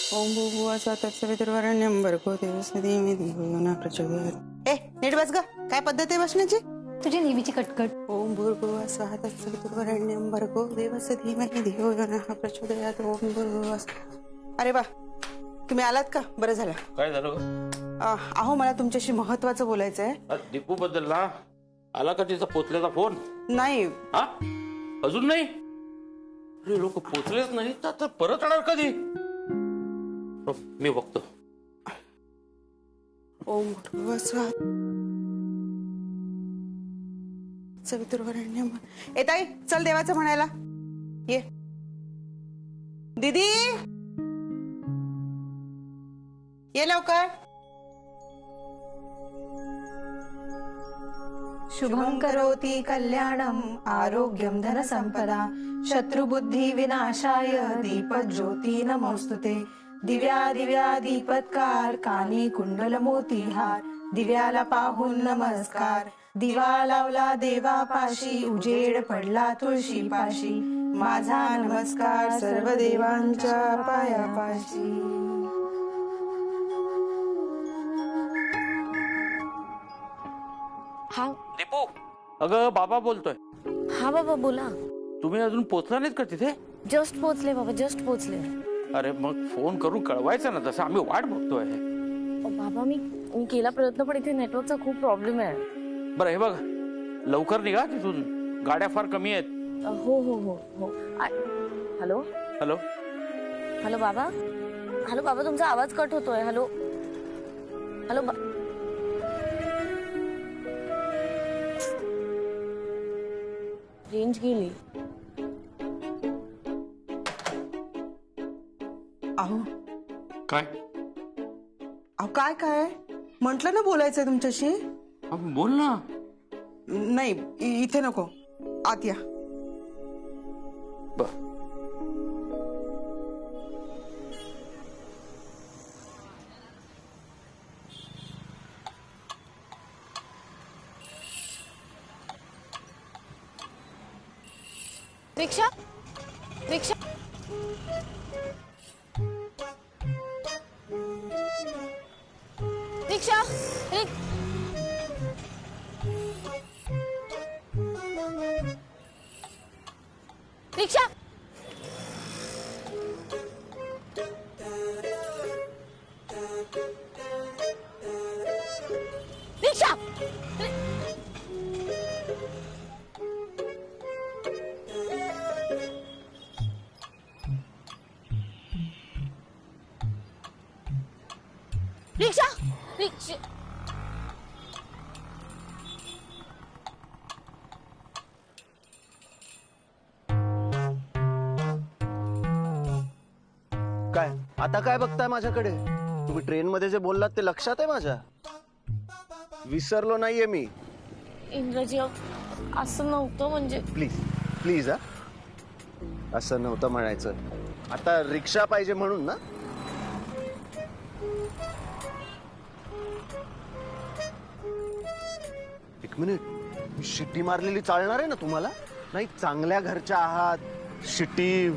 ओम भूर्भुवः तत्सवितुर्वरेण्यं भर्गो देवस्य धीमहि धियो यो नः प्रचोदयात्। नीट बस ग, काय पद्धत आहे बसण्याची? तुझी नेहमीची कटकट. ओम भूर्भुवः स्वः तत्सवितुर्वरेण्यं भर्गो देवस्य धीमहि धियो यो नः प्रचोदयात्। ओम भूर्भुवः. अरे वा, तुम्ही आलात का? बरं झालं. काय झालं? अहो मला तुमच्याशी महत्वाचं बोलायचं आहे. दीपू बद्दल ना आला का तिचा पोचल्याचा फोन? नाही. हा, अजून नाही? अरे लोक पोचलेच नाही तर परत येणार कधी? मी बघतो. ओम भूर्भुवः स्वः तत्सवितुर्वरेण्यं. ए ताई, चल देवाचं म्हणायला ये. दीदी ये लवकर. शुभं करोति कल्याणं आरोग्यं धनसंपदा शत्रुबुद्धि विनाशाय दीपज्योती नमोस्तुते. दिव्या दिव्या दीपत्कार कानी कुंडल मोतीहार दिव्याला पाहून नमस्कार. दिवा लावला देवापाशी उजेड पडला तुळशी पाशी माझा नमस्कार सर्व देवांच्या पायापाशी. हा दीपू, अगं बाबा बोलतोय. हा बाबा बोला. तुम्ही अजून पोचला नाहीत का तिथे? जस्ट पोचले बाबा, जस्ट पोचले. अरे मग फोन करून कळवायचं ना, तसं आम्ही वाट बघतोय. बाबा मी केला प्रयत्न पण इथे नेटवर्कचा खूप प्रॉब्लेम आहे. बरं हे बघ, लवकर निघा तिथून, गाड्या फार कमी आहेत. हो हो हो हो. हॅलो हॅलो हॅलो बाबा. हॅलो बाबा, तुमचा आवाज कट होतोय. हॅलो हॅलो रेंज गेली. अहो काय? अहो काय काय म्हंटल ना बोलायचंय तुमच्याशी. बोल ना. नाही इथे नको, आत या. बर. रिक्षा रिक्षा रिक्षा रिक्षा. रिक्षा रिक्षा रिक्षा. काय आता काय बघताय माझ्याकडे? तुम्ही ट्रेन मध्ये जे बोललात ते लक्षात आहे माझ्या. विसरलो नाहीये मी. इंग्रजी असं नव्हतं म्हणजे. प्लीज प्लीज, हा असं नव्हतं म्हणायचं. आता रिक्षा पाहिजे म्हणून ना? एक मिनिट, शिट्टी मारलेली चालणार आहे ना तुम्हाला? नाही, चांगल्या घरच्या आहात. शिट्टी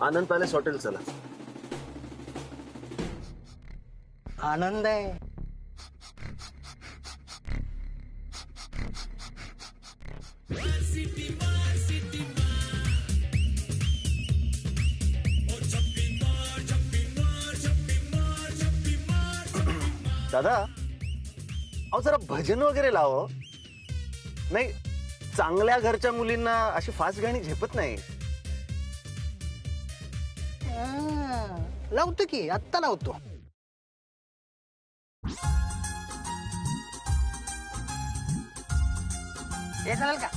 आनंद पॅलेस हॉटेल चला. आनंद आहे. दादा, अहो जरा भजन वगैरे लाव. नाही, चांगल्या घरच्या मुलींना अशी फास्ट गाणी झेपत नाही. लावतो की, आत्ता लावतो. हे चालेल का?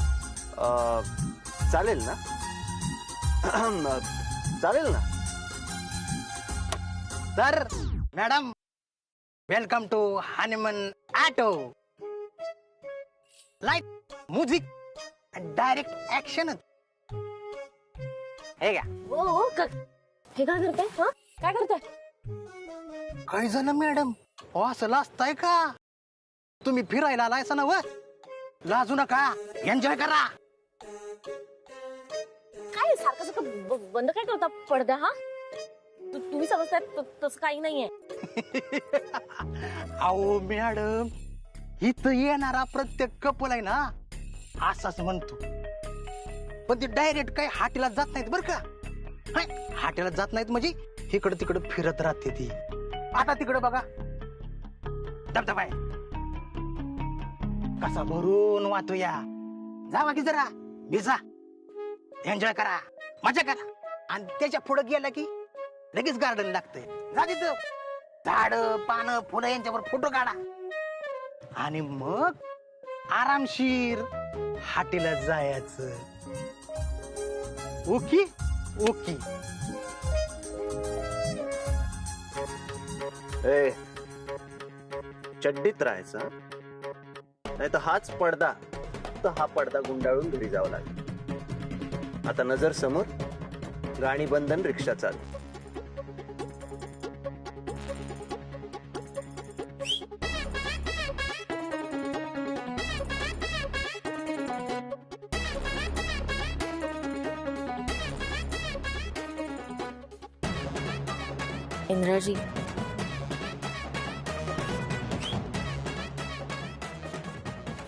चालेल ना? चालेल ना? तर madam welcome to honeymoon auto. Light music direct action. हे घ्या. हो हे काय करताय? हा काय करताय? काय झालं मॅडम? असं लाजताय का? तुम्ही फिरायला आलायसा ना व? लाजू नका, एन्जॉय करा. काय सारखं सारखं बंद काय करता पडद्या? हा तुम्ही समजताय तसं काही नाहीये. अहो मॅडम, इथं येणारा प्रत्येक कपल आहे ना असाच म्हणतो, पण ते डायरेक्ट काही हाटीला जात नाहीत बर का. हाटीला जात नाहीत म्हणजे इकडं तिकडं फिरत राहते ती. आता तिकडे बघा, धबधबा आहे कसा भरून वाहतो. या जावा की जरा भिजा, एन्जॉय करा, मजा करा. आणि त्याच्या पुढे गेला की लगेच गार्डन लागतंय. जा तिथं झाड पानं फुलं यांच्यावर फोटो काढा आणि मग आरामशीर हाटीला जायचं. Okay okay. ए, चड्डीत राहायचं, नाही तर हाच पडदा, तर हा पडदा गुंडाळून घरी जावं लागेल. आता नजर समोर, गाणी बंधन, रिक्षा चालू. इंद्राजी,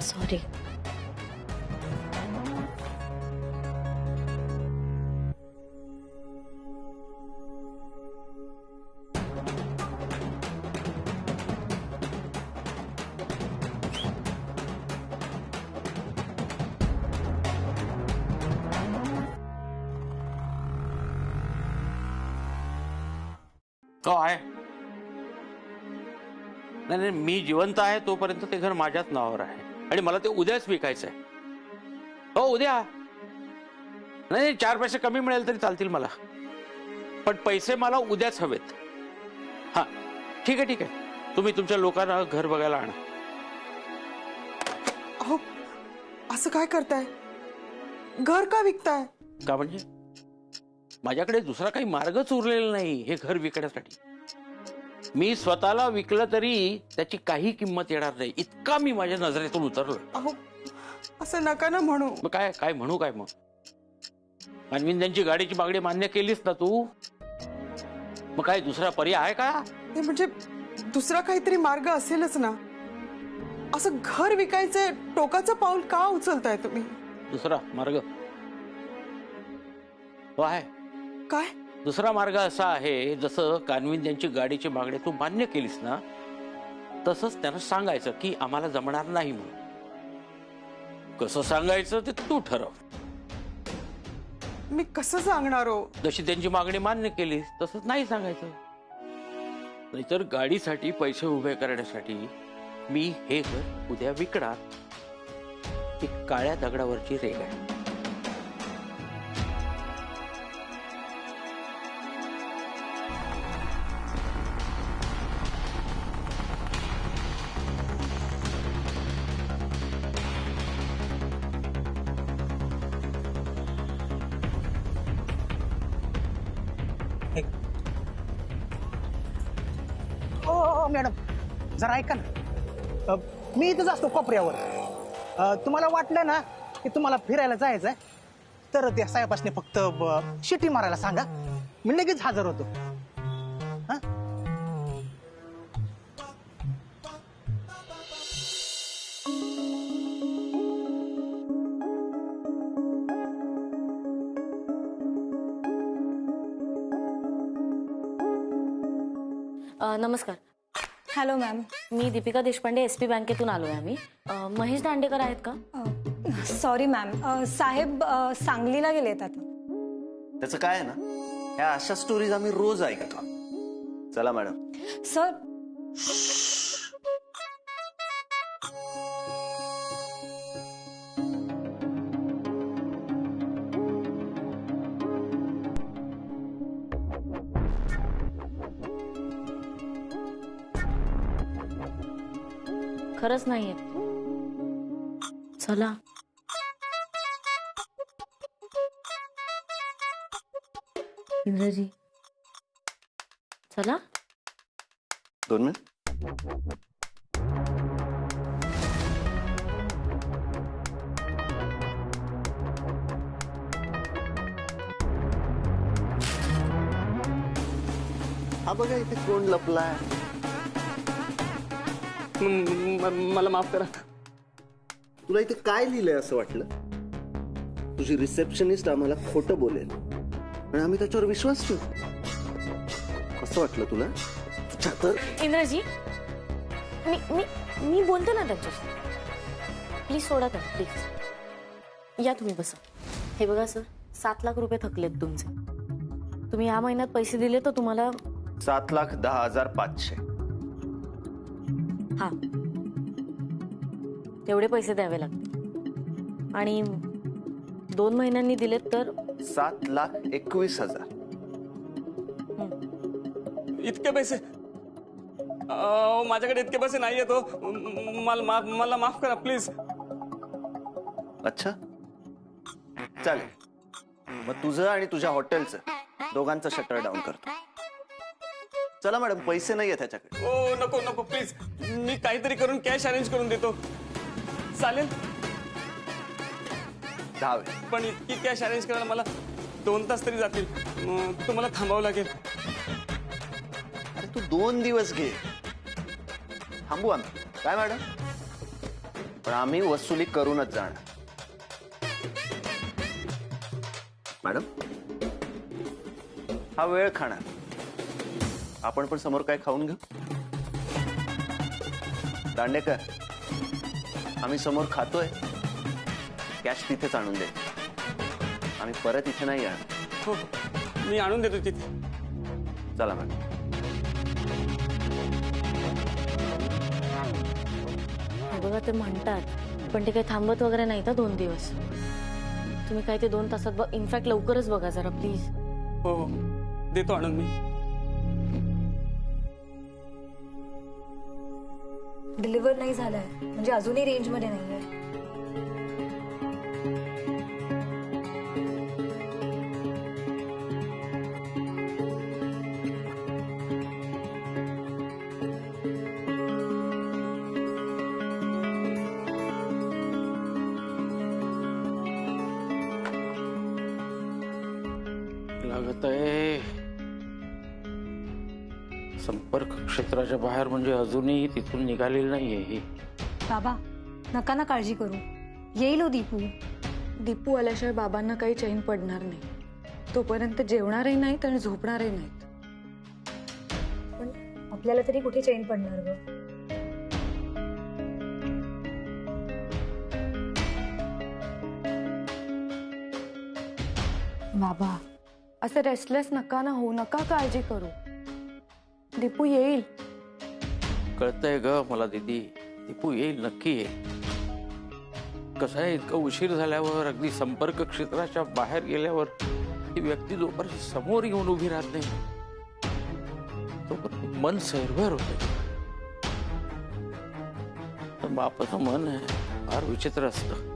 सॉरी. तो आहे. नाही नाही, मी जिवंत आहे तोपर्यंत ते घर माझ्याच नावावर आहे आणि मला ते उद्याच विकायचं आहे. हो उद्या. नाही 4 पैसे कमी मिळेल तरी चालतील मला, पण पैसे मला उद्याच हवेत. हा ठीक आहे ठीक आहे, तुम्ही तुमच्या लोकांना घर बघायला आणा. अहो असं काय करताय? घर का विकताय? का म्हणजे माझ्याकडे दुसरा काही मार्गच उरलेला नाही हे घर विकण्यासाठी. मी स्वतःला विकलं तरी त्याची काही किंमत येणार नाही इतका मी माझ्या नजरेतून उतरलो. अहो असं नका ना म्हणू. मग काय काय म्हणू काय? मग त्यांची गाडीची मागणी मान्य केलीस ना तू, मग काय दुसरा पर्याय आहे का? ते म्हणजे दुसरा काहीतरी मार्ग असेलच ना. असं घर विकायचं टोकाचं पाऊल का उचलताय तुम्ही? दुसरा मार्ग हो आहे. काय? दुसरा मार्ग असा आहे, जसं त्यांची गाडीची मागणी तू मान्य केलीस ना, तसंच त्यांना सांगायचं की आम्हाला जमणार नाही म्हणून. कसं सांगायचं ते तू ठरव. मी कसं सांगणार हो? जशी त्यांची मागणी मान्य केलीस तसंच नाही सांगायचं. नाहीतर गाडीसाठी पैसे उभे करण्यासाठी मी हे घर उद्या विकणार. ती काळ्या दगडावरची रेग आहे. हो मॅडम, जरा ऐका ना. मी इथंच असतो कोपऱ्यावर. तुम्हाला वाटलं ना की तुम्हाला फिरायला जायचंय तर त्या साहेबासने फक्त शिटी मारायला सांगा, मी लगेच हजर होतो. हा? नमस्कार. Hello ma'am. मी दीपिका देशपांडे SP बँकेतून आलोय आम्ही. महेश दांडेकर आहेत का? सॉरी मॅम, साहेब सांगलीला गेलेत आता. त्याचं काय आहे ना, ह्या अशा स्टोरीज आम्ही रोज ऐकतो. चला मॅडम. सर खरंच नाहीये. चला. इंद्रजी चला. 2 मिनिट. हा बघा इथे कोण लपलाय. मला माफ करा. तुला इथे काय लिहिलंय असं वाटलं? तुझी रिसेप्शनिस्ट आम्हाला खोटं बोलेल आणि आम्ही त्याच्यावर विश्वास ठेवू असं वाटलं तुला? अच्छा तर इंद्रजी मी मी मी बोलते ना त्यांच्याशी. प्लीज सोडा त्यांना प्लीज. या तुम्ही बसा. हे बघा सर, 7 लाख रुपये थकलेत तुमचे. तुम्ही या महिन्यात पैसे दिले तर तुम्हाला 7,10,500. हा तेवढे पैसे द्यावे लागतील आणि 2 महिन्यांनी दिलेत तर 7,21,000. इतके पैसे? माझ्याकडे इतके पैसे नाही येतो. मला माफ करा प्लीज. अच्छा चालेल, मग तुझं आणि तुझ्या हॉटेलचं दोघांचं शटर डाऊन करतो. चला मॅडम, पैसे नाहीये त्याच्याकडे. ओ नको नको प्लीज. मी काहीतरी करून कॅश अरेंज करून देतो. चालेल? 10 वेळ. पण इतकी कॅश अरेंज करायला मला 2 तास तरी जातील. तुम्हाला थांबावं लागेल. अरे तू 2 दिवस घे. थांबू आम्ही. काय मॅडम? पण आम्ही वसुली करूनच जाणार. मॅडम हा वेळ खाणार. आपण पण समोर काय खाऊन घेऊ. दांडेकर, आम्ही समोर खातोय. कॅश तिथेच आणून दे. आम्ही परत इथे नाही येणार. हो मी आणून देतो तिथे. चला मॅडम. हे बघा ते म्हणतात पण ते काही थांबत वगैरे नाही तर 2 दिवस. तुम्ही काय ते 2 तासात इनफॅक्ट लवकरच बघा जरा प्लीज. हो हो देतो आणून मी. डिलिव्हर नाही झालाय म्हणजे अजूनही रेंजमध्ये नाहीये. लागत आहे संपर्क क्षेत्राच्या बाहेर, म्हणजे अजूनही तिथून निघालेली नाहीये ही. बाबा नका ना काळजी करू. येईल हो दीपू. दीपू आल्याशिवाय बाबांना काही चैन पडणार नाही. तोपर्यंत जेवणारही नाहीत आणि झोपणारही नाहीत. पण आपल्याला तरी कुठे चैन पडणार ग. बाबा असं रेस्टलेस नका ना होऊ. नका काळजी करू. दीपू येईल. कळतंय ग मला दीदी. दीपू येईल, नक्की येईल. कसं आहे, इतकं उशीर झाल्यावर, अगदी संपर्क क्षेत्राच्या बाहेर गेल्यावर ती व्यक्ती जोपर्यंत समोर येऊन उभी राहत नाही तोपर्यंत मन सैरभर होते. बापाचं मन आहे फार विचित्र असतं.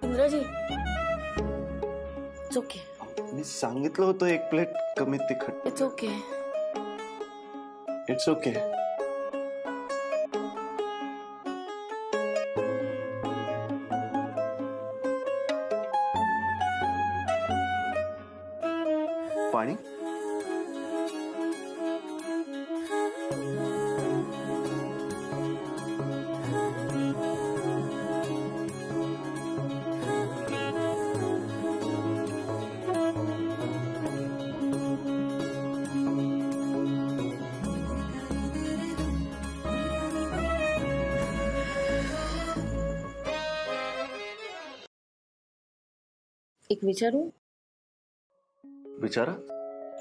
Indraji it's okay. मी सांगितलं होतं 1 प्लेट कमी तिखट. It's okay. It's okay. पाणी? एक विचारू? विचारा.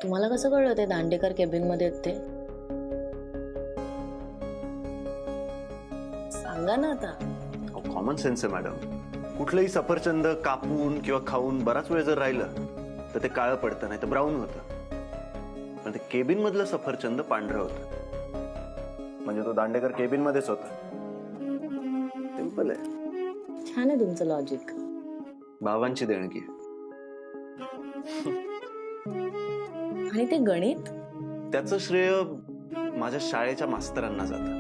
तुम्हाला कसं कळलं ते दांडेकर केबिन मध्ये आहेत ते? सांगा ना आता. कॉमन सेन्स आहे मॅडम. कुठलंही सफरचंद कापून किंवा खाऊन बराच वेळ जर राहिलं तर ते काळं पडतं, नाही तर ब्राऊन होतं. पण ते केबिन मधलं सफरचंद पांढरं होतं, म्हणजे तो दांडेकर केबिन मध्येच होता. सिंपल आहे. छान आहे तुमचं लॉजिक. बाबांची देणगी. आणि ते गणित? त्याचं श्रेय माझ्या शाळेच्या मास्तरांना जातं.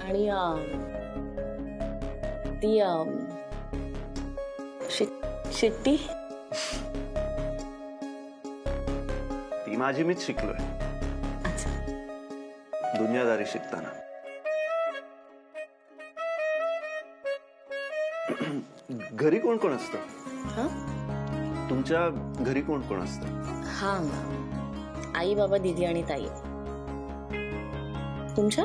आणि ती शिट्टी ती माझी मीच शिकलोय दुनियादारी शिकताना. घरी कोण कोण असतं? तुमच्या घरी कोण कोण असतं? हा, आई बाबा दीदी आणि ताई. तुमच्या?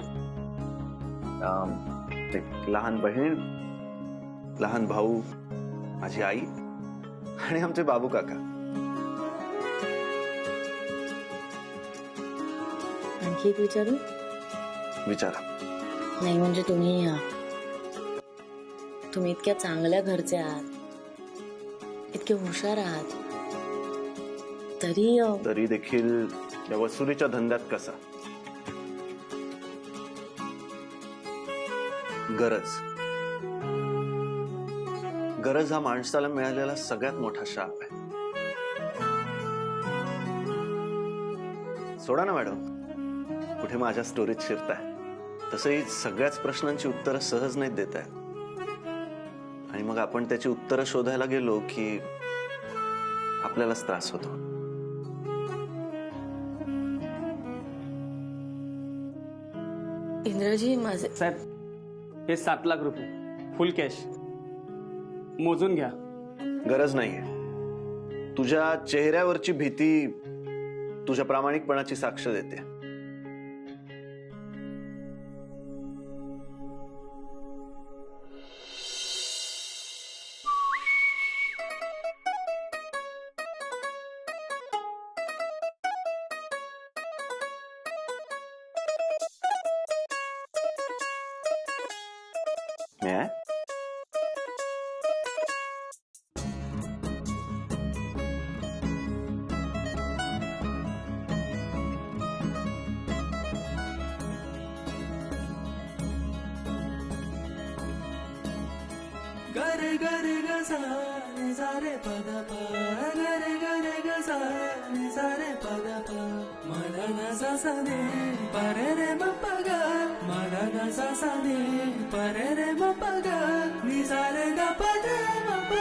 लहान बहीण, लहान भाऊ, माझी आई आणि आमचे बाबू काका. आणखी एक विचारू? विचारा. नाही म्हणजे तुम्ही इतक्या चांगल्या घरचे आहात, इतके हुशार आहात, तरी देखील या वसुलीच्या धंद्यात कसा? गरज हा माणसाला मिळालेला सगळ्यात मोठा शाप आहे. सोडा ना मॅडम, कुठे माझ्या स्टोरीत शिरताय. तसंही सगळ्याच प्रश्नांची उत्तरं सहज नाहीत देत आहे, आणि मग आपण त्याची उत्तरं शोधायला गेलो की आपल्यालाच त्रास होतो. इंद्रजी माझे साहेब, हे 7 लाख रुपये फुल कॅश मोजून घ्या. गरज नाहीये. तुझ्या चेहऱ्यावरची भीती तुझ्या प्रामाणिकपणाची साक्ष देते. गरे गरे गसा नि सारे पद प गरे गरे गसा नि सारे पद प मला न सा ने परे रे म प ग मला न सा ने परे रे म प ग नि सारे ग प द म प